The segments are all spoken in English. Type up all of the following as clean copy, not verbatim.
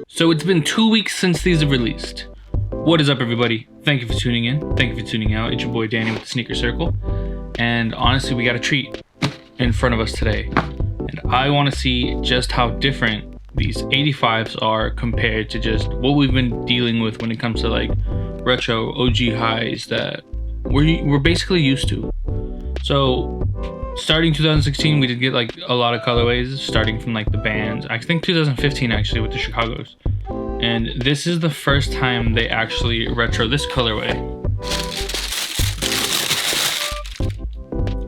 So it's been 2 weeks since these have released. What is up, everybody? Thank you for tuning in. Thank you for tuning out. It's your boy Danny with the Sneaker Circle. And honestly, we got a treat in front of us today. And I want to see just how different these 85s are compared to just what we've been dealing with when it comes to like retro OG highs that we're basically used to. So starting 2016, we did get like a lot of colorways starting from like the bands. I think 2015 actually with the Chicago's. And this is the first time they actually retro this colorway.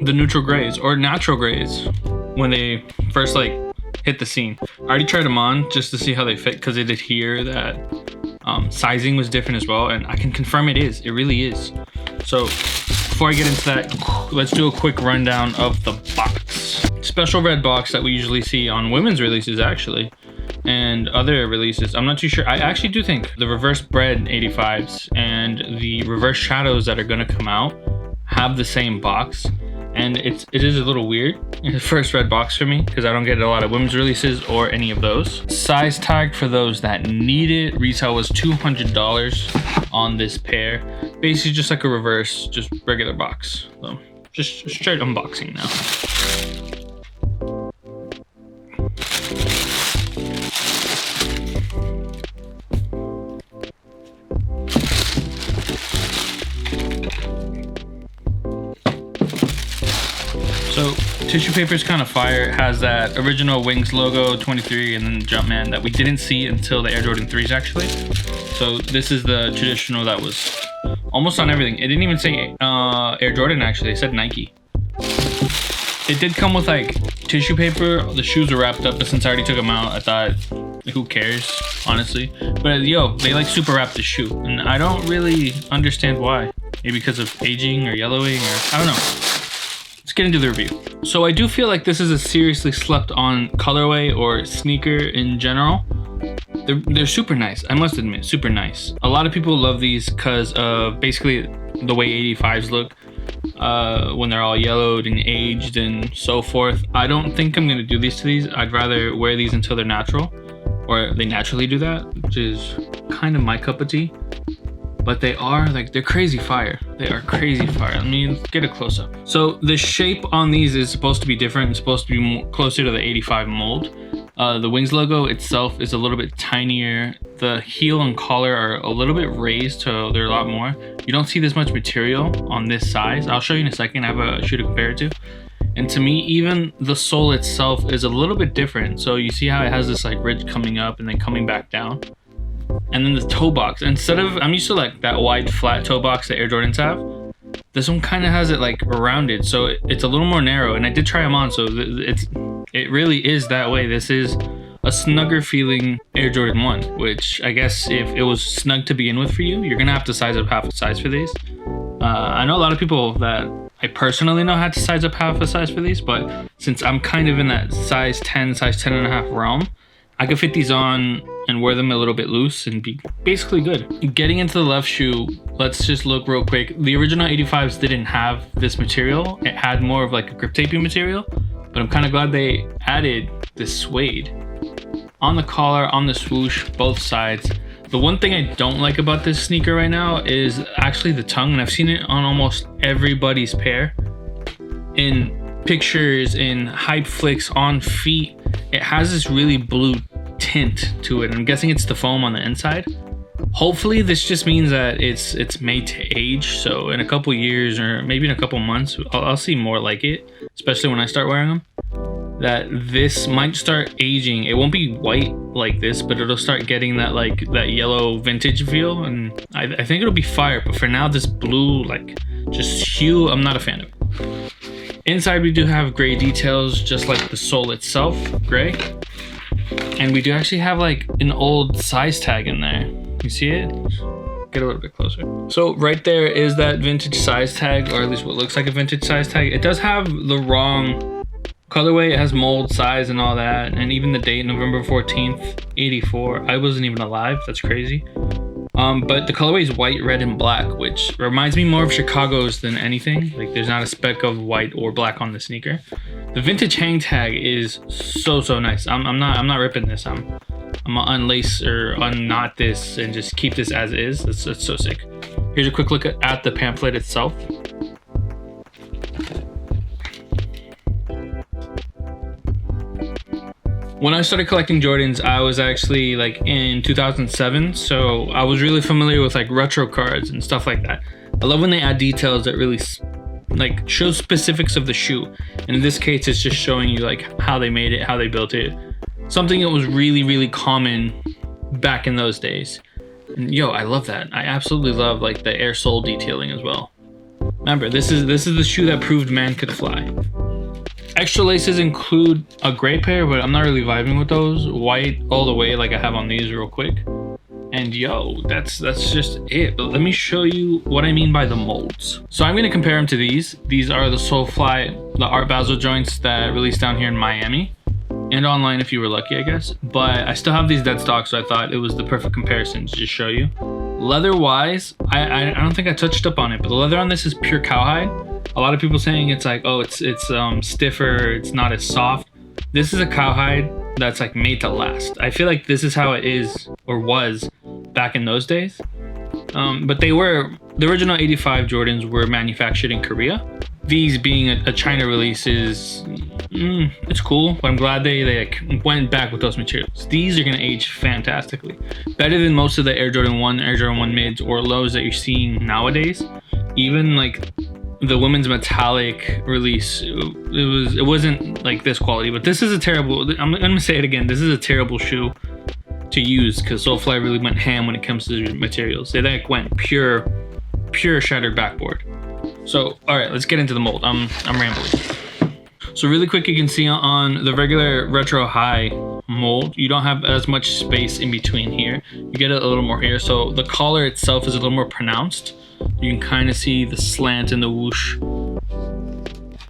The neutral grays or natural grays when they first like hit the scene. I already tried them on just to see how they fit because I did hear that sizing was different as well, and I can confirm it is. It really is. So before I get into that, let's do a quick rundown of the box. Special red box that we usually see on women's releases actually, and other releases. I'm not too sure. I actually do think the reverse bred 85s and the reverse shadows that are gonna come out have the same box. And it is a little weird. It's the first red box for me because I don't get a lot of women's releases or any of those. Size tag for those that need it. Retail was $200 on this pair. Basically just like a reverse, just regular box. So just straight unboxing now. So tissue paper is kind of fire. It has that original Wings logo 23 and then Jumpman that we didn't see until the Air Jordan 3s actually. So this is the traditional that was almost on everything. It didn't even say Air Jordan actually, it said Nike. It did come with like tissue paper. The shoes were wrapped up, but since I already took them out, I thought, who cares, honestly. But yo, they like super wrapped the shoe and I don't really understand why. Maybe because of aging or yellowing or I don't know. Let's get into the review. So I do feel like this is a seriously slept on colorway or sneaker in general. They're super nice, I must admit, super nice. A lot of people love these because of basically the way 85s look when they're all yellowed and aged and so forth. I don't think I'm gonna do these to these. I'd rather wear these until they're natural, or they naturally do that, which is kind of my cup of tea. But they are like, they're crazy fire. They are crazy fire. Let me get a close up. So the shape on these is supposed to be different. It's supposed to be more closer to the 85 mold. The Wings logo itself is a little bit tinier. The heel and collar are a little bit raised, so they're a lot more. You don't see this much material on this size. I'll show you in a second. I have a shoe to compare it to. And to me, even the sole itself is a little bit different. So you see how it has this like ridge coming up and then coming back down. And then the toe box, instead of, I'm used to like that wide flat toe box that Air Jordans have. This one kind of has it like rounded, so it's a little more narrow. And I did try them on, so it really is that way. This is a snugger feeling Air Jordan 1, which I guess if it was snug to begin with for you, you're gonna have to size up half a size for these. I know a lot of people that I personally know had to size up half a size for these, but since I'm kind of in that size 10, size 10 and a half realm, I could fit these on and wear them a little bit loose and be basically good. Getting into the left shoe, let's just look real quick. The original 85s didn't have this material. It had more of like a grip taping material, but I'm kind of glad they added this suede. On the collar, on the swoosh, both sides. The one thing I don't like about this sneaker right now is actually the tongue, and I've seen it on almost everybody's pair. In pictures, in hype flicks, on feet, it has this really blue tint to it. I'm guessing it's the foam on the inside. Hopefully this just means that it's made to age, so in a couple years or maybe in a couple months I'll see more like it, especially when I start wearing them, that this might start aging. It won't be white like this, but it'll start getting that like that yellow vintage feel, and I think it'll be fire. But for now, this blue like just hue, I'm not a fan of it. Inside we do have gray details, just like the sole itself, gray. And we do actually have like an old size tag in there. You see it? Get a little bit closer. So right there is that vintage size tag, or at least what looks like a vintage size tag. It does have the wrong colorway. It has mold, size, and all that. And even the date, November 14th, 84. I wasn't even alive. That's crazy. But the colorway is white, red, and black, which reminds me more of Chicago's than anything. Like there's not a speck of white or black on the sneaker. The vintage hang tag is so nice. I'm not ripping this. I'm I'm gonna unlace or unknot this and just keep this as is. That's so sick. Here's a quick look at the pamphlet itself. When I started collecting Jordans, I was actually like in 2007, so I was really familiar with like retro cards and stuff like that. I love when they add details that really like show specifics of the shoe. And in this case, it's just showing you like how they made it, how they built it. Something that was really common back in those days. And yo, I love that. I absolutely love like the air sole detailing as well. Remember, this is the shoe that proved man could fly. Extra laces include a gray pair, but I'm not really vibing with those. White all the way like I have on these real quick. And yo, that's just it. But let me show you what I mean by the molds. So I'm gonna compare them to these. These are the Soulfly, the Art Basel joints that released down here in Miami. And online if you were lucky, I guess. But I still have these dead stock, so I thought it was the perfect comparison to just show you. Leather wise, I don't think I touched up on it, but the leather on this is pure cowhide. A lot of people saying it's like, oh, it's stiffer, it's not as soft. This is a cowhide that's like made to last. I feel like this is how it is or was back in those days. But the original 85 Jordans were manufactured in Korea. These being a China release is, it's cool, but I'm glad they like went back with those materials. These are gonna age fantastically. Better than most of the Air Jordan 1, Air Jordan 1 mids or lows that you're seeing nowadays. Even like the women's metallic release, it wasn't like this quality, but this is a terrible, I'm gonna say it again, this is a terrible shoe to use because Soulfly really went ham when it comes to materials. They like went pure shattered backboard. So, all right, let's get into the mold. I'm rambling. So really quick, you can see on the regular retro high mold, you don't have as much space in between here. You get a little more here. So the collar itself is a little more pronounced. You can kind of see the slant and the whoosh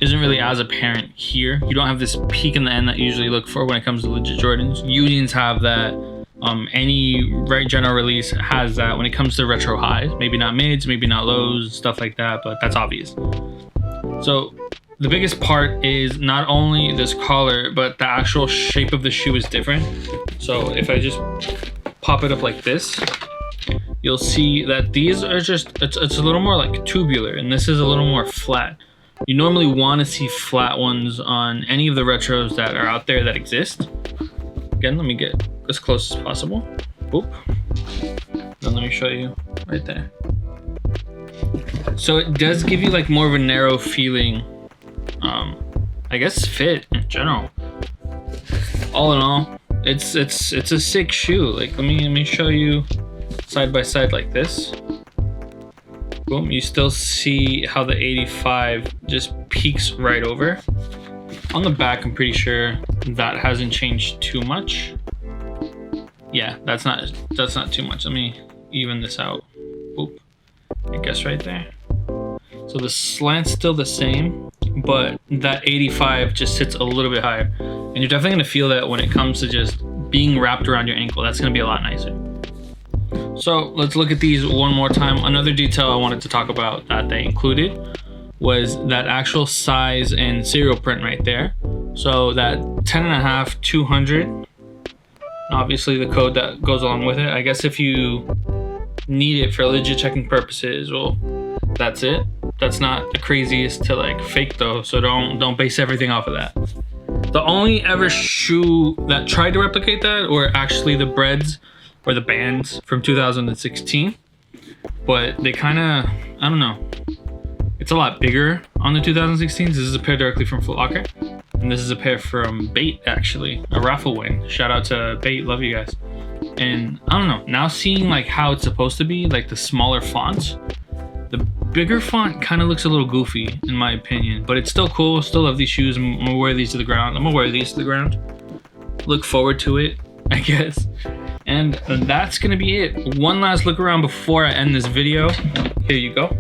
isn't really as apparent here. You don't have this peak in the end that you usually look for when it comes to legit Jordans. Unions have that. Any right general release has that when it comes to retro highs. Maybe not mids, maybe not lows, stuff like that, but that's obvious. So the biggest part is not only this collar, but the actual shape of the shoe is different. So if I just pop it up like this, you'll see that these are just, it's a little more like tubular, and this is a little more flat. You normally want to see flat ones on any of the retros that are out there that exist. Again, let me get as close as possible. Boop. Then let me show you right there. So it does give you like more of a narrow feeling, I guess fit in general. All in all, it's a sick shoe. Like let me show you side by side like this. Boom, you still see how the 85 just peaks right over. On the back, I'm pretty sure that hasn't changed too much. Yeah, that's not too much. Let me even this out. Oop, I guess right there. So the slant's still the same, but that 85 just sits a little bit higher. And you're definitely gonna feel that when it comes to just being wrapped around your ankle. That's gonna be a lot nicer. So let's look at these one more time. Another detail I wanted to talk about that they included was that actual size and serial print right there. So that 10.5, 200, obviously the code that goes along with it. I guess if you need it for legit checking purposes, well, that's it. That's not the craziest to like fake though, so don't base everything off of that. The only ever shoe that tried to replicate that were actually the Breads or the Bands from 2016, but they kind of, I don't know. It's a lot bigger on the 2016s. This is a pair directly from Foot Locker, and this is a pair from Bait, actually, a raffle win. Shout out to Bait, love you guys. And I don't know, now seeing like how it's supposed to be, like the smaller fonts, the bigger font kind of looks a little goofy in my opinion, but it's still cool. Still love these shoes. I'm gonna wear these to the ground. Look forward to it, I guess. And that's gonna be it. One last look around before I end this video. Here you go.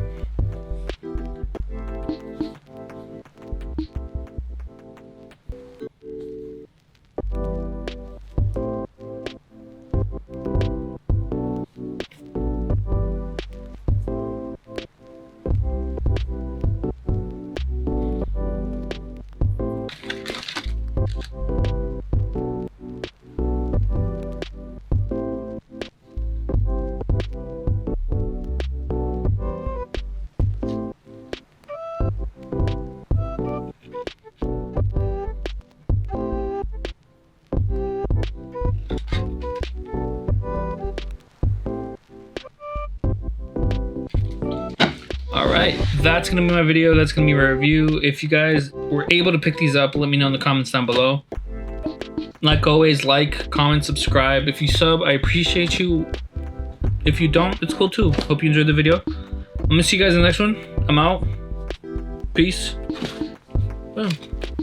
right, that's gonna be my video. That's gonna be my review. If you guys were able to pick these up, let me know in the comments down below. Like always, like, comment, subscribe. If you sub, I appreciate you. If you don't, it's cool too. Hope you enjoyed the video. I'm gonna see you guys in the next one. I'm out. Peace. Boom.